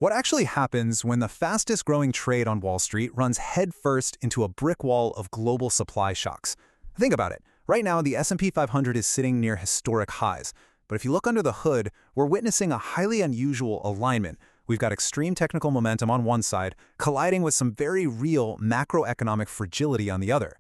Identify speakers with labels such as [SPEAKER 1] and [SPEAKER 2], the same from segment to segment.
[SPEAKER 1] What actually happens when the fastest growing trade on Wall Street runs headfirst into a brick wall of global supply shocks? Think about it. Right now, the S&P 500 is sitting near historic highs. But if you look under the hood, we're witnessing a highly unusual alignment. We've got extreme technical momentum on one side, colliding with some very real macroeconomic fragility on the other.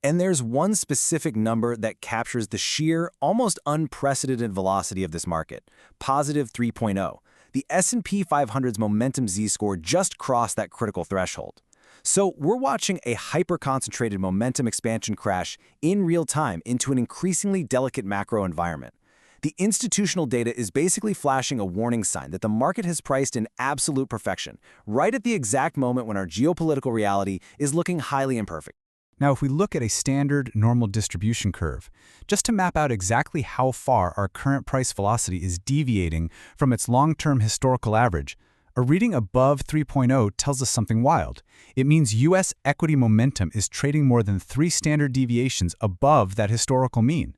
[SPEAKER 2] And there's one specific number that captures the sheer, almost unprecedented velocity of this market, positive 3.0. The S&P 500's momentum z-score just crossed that critical threshold. So we're watching a hyper-concentrated momentum expansion crash in real time into an increasingly delicate macro environment. The institutional data is basically flashing a warning sign that the market has priced in absolute perfection, right at the exact moment when our geopolitical reality is looking highly imperfect.
[SPEAKER 1] Now, if we look at a standard normal distribution curve, just to map out exactly how far our current price velocity is deviating from its long-term historical average, a reading above 3.0 tells us something wild. It means U.S. equity momentum is trading more than 3 standard deviations above that historical mean.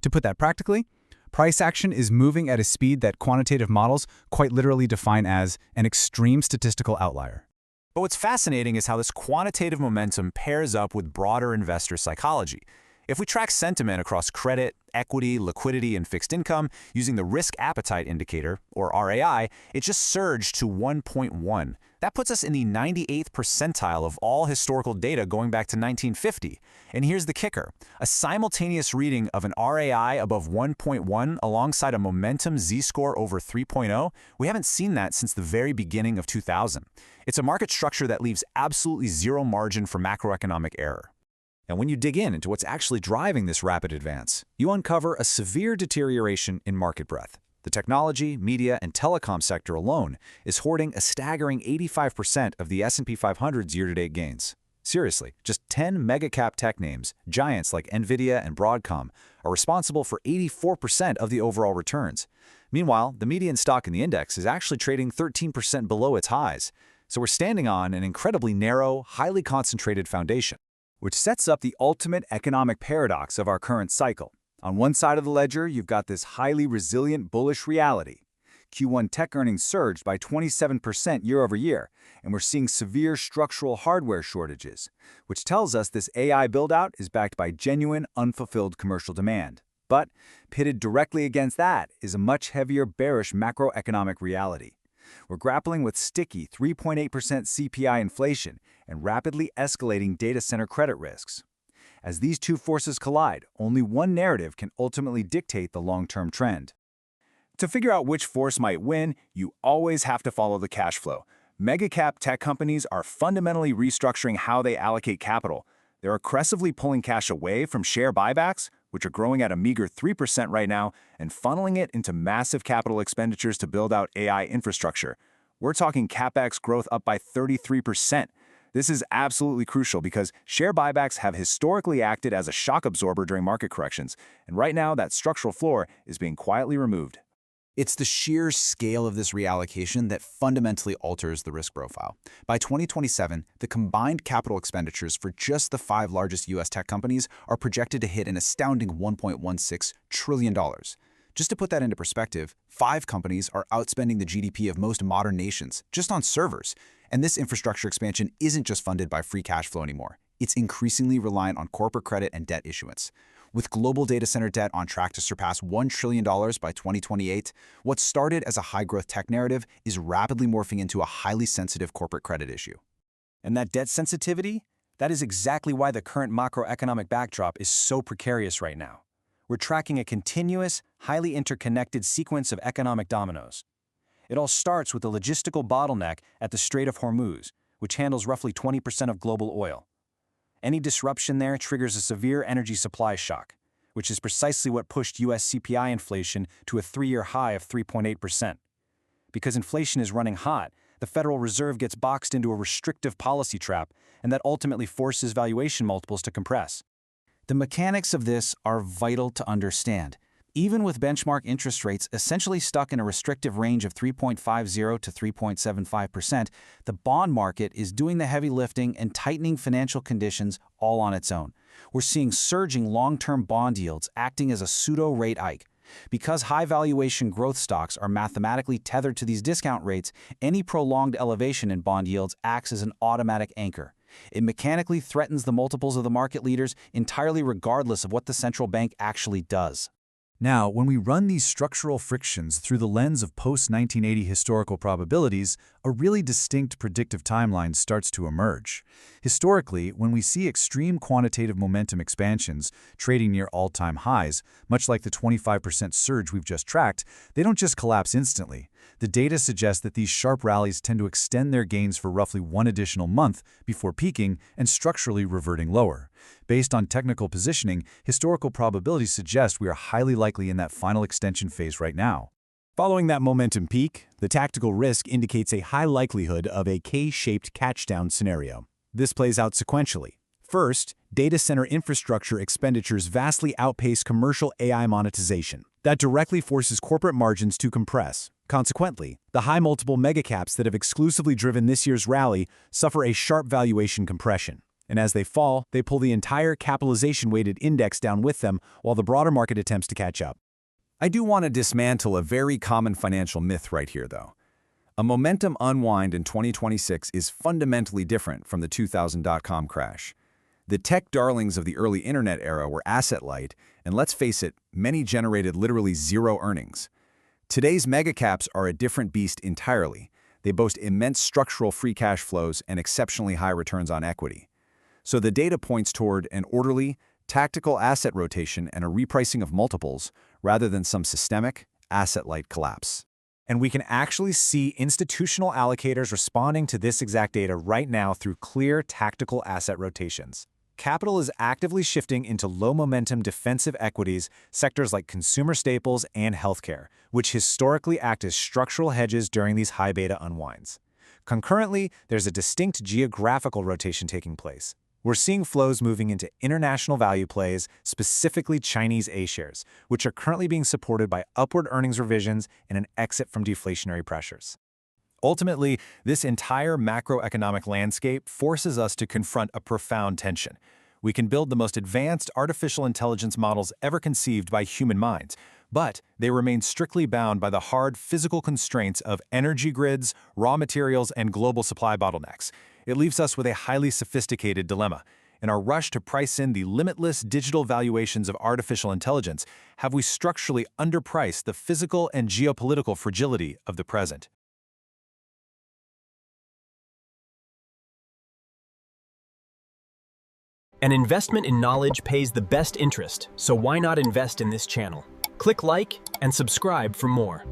[SPEAKER 1] To put that practically, price action is moving at a speed that quantitative models quite literally define as an extreme statistical outlier.
[SPEAKER 3] But what's fascinating is how this quantitative momentum pairs up with broader investor psychology. If we track sentiment across credit, equity, liquidity, and fixed income using the risk appetite indicator, or RAI, it just surged to 1.1. That puts us in the 98th percentile of all historical data going back to 1950. And here's the kicker. A simultaneous reading of an RAI above 1.1 alongside a momentum z-score over 3.0, we haven't seen that since the very beginning of 2000. It's a market structure that leaves absolutely zero margin for macroeconomic error. And when you dig into what's actually driving this rapid advance, you uncover a severe deterioration in market breadth. The technology, media, and telecom sector alone is hoarding a staggering 85% of the S&P 500's year-to-date gains. Seriously, just 10 mega-cap tech names, giants like NVIDIA and Broadcom, are responsible for 84% of the overall returns. Meanwhile, the median stock in the index is actually trading 13% below its highs. So we're standing on an incredibly narrow, highly concentrated foundation, which sets up the ultimate economic paradox of our current cycle. On one side of the ledger, you've got this highly resilient bullish reality. Q1 tech earnings surged by 27% year over year, and we're seeing severe structural hardware shortages, which tells us this AI build-out is backed by genuine, unfulfilled commercial demand. But pitted directly against that is a much heavier bearish macroeconomic reality. We're grappling with sticky 3.8% CPI inflation and rapidly escalating data center credit risks. As these two forces collide, only one narrative can ultimately dictate the long-term trend. To figure out which force might win, you always have to follow the cash flow. Mega-cap tech companies are fundamentally restructuring how they allocate capital. They're aggressively pulling cash away from share buybacks, which are growing at a meager 3% right now, and funneling it into massive capital expenditures to build out AI infrastructure. We're talking CapEx growth up by 33%. This is absolutely crucial because share buybacks have historically acted as a shock absorber during market corrections, and right now that structural floor is being quietly removed. It's the sheer scale of this reallocation that fundamentally alters the risk profile. By 2027, the combined capital expenditures for just the 5 largest U.S. tech companies are projected to hit an astounding $1.16 trillion. Just to put that into perspective, 5 companies are outspending the GDP of most modern nations just on servers. And this infrastructure expansion isn't just funded by free cash flow anymore. It's increasingly reliant on corporate credit and debt issuance. With global data center debt on track to surpass $1 trillion by 2028, what started as a high-growth tech narrative is rapidly morphing into a highly sensitive corporate credit issue.
[SPEAKER 2] And that debt sensitivity? That is exactly why the current macroeconomic backdrop is so precarious right now. We're tracking a continuous, highly interconnected sequence of economic dominoes. It all starts with the logistical bottleneck at the Strait of Hormuz, which handles roughly 20% of global oil. Any disruption there triggers a severe energy supply shock, which is precisely what pushed U.S. CPI inflation to a 3-year high of 3.8%. Because inflation is running hot, the Federal Reserve gets boxed into a restrictive policy trap, and that ultimately forces valuation multiples to compress. The mechanics of this are vital to understand. Even with benchmark interest rates essentially stuck in a restrictive range of 3.50 to 3.75%, the bond market is doing the heavy lifting and tightening financial conditions all on its own. We're seeing surging long-term bond yields acting as a pseudo-rate hike. Because high valuation growth stocks are mathematically tethered to these discount rates, any prolonged elevation in bond yields acts as an automatic anchor. It mechanically threatens the multiples of the market leaders entirely regardless of what the central bank actually does.
[SPEAKER 1] Now, when we run these structural frictions through the lens of post-1980 historical probabilities, a really distinct predictive timeline starts to emerge. Historically, when we see extreme quantitative momentum expansions trading near all-time highs, much like the 25% surge we've just tracked, they don't just collapse instantly. The data suggests that these sharp rallies tend to extend their gains for roughly one additional month before peaking and structurally reverting lower. Based on technical positioning, historical probabilities suggest we are highly likely in that final extension phase right now.
[SPEAKER 3] Following that momentum peak, the tactical risk indicates a high likelihood of a K-shaped catch-down scenario. This plays out sequentially. First, data center infrastructure expenditures vastly outpace commercial AI monetization. That directly forces corporate margins to compress. Consequently, the high multiple megacaps that have exclusively driven this year's rally suffer a sharp valuation compression. And as they fall, they pull the entire capitalization-weighted index down with them while the broader market attempts to catch up.
[SPEAKER 2] I do want to dismantle a very common financial myth right here, though. A momentum unwind in 2026 is fundamentally different from the 2000 dot-com crash. The tech darlings of the early internet era were asset-light, and let's face it, many generated literally zero earnings. Today's megacaps are a different beast entirely. They boast immense structural free cash flows and exceptionally high returns on equity. So the data points toward an orderly, tactical asset rotation and a repricing of multiples rather than some systemic, asset-light collapse.
[SPEAKER 3] And we can actually see institutional allocators responding to this exact data right now through clear tactical asset rotations. Capital is actively shifting into low-momentum defensive equities, sectors like consumer staples and healthcare, which historically act as structural hedges during these high-beta unwinds. Concurrently, there's a distinct geographical rotation taking place. We're seeing flows moving into international value plays, specifically Chinese A-shares, which are currently being supported by upward earnings revisions and an exit from deflationary pressures. Ultimately, this entire macroeconomic landscape forces us to confront a profound tension. We can build the most advanced artificial intelligence models ever conceived by human minds, but they remain strictly bound by the hard physical constraints of energy grids, raw materials, and global supply bottlenecks. It leaves us with a highly sophisticated dilemma. In our rush to price in the limitless digital valuations of artificial intelligence, have we structurally underpriced the physical and geopolitical fragility of the present?
[SPEAKER 4] An investment in knowledge pays the best interest, so why not invest in this channel? Click like and subscribe for more.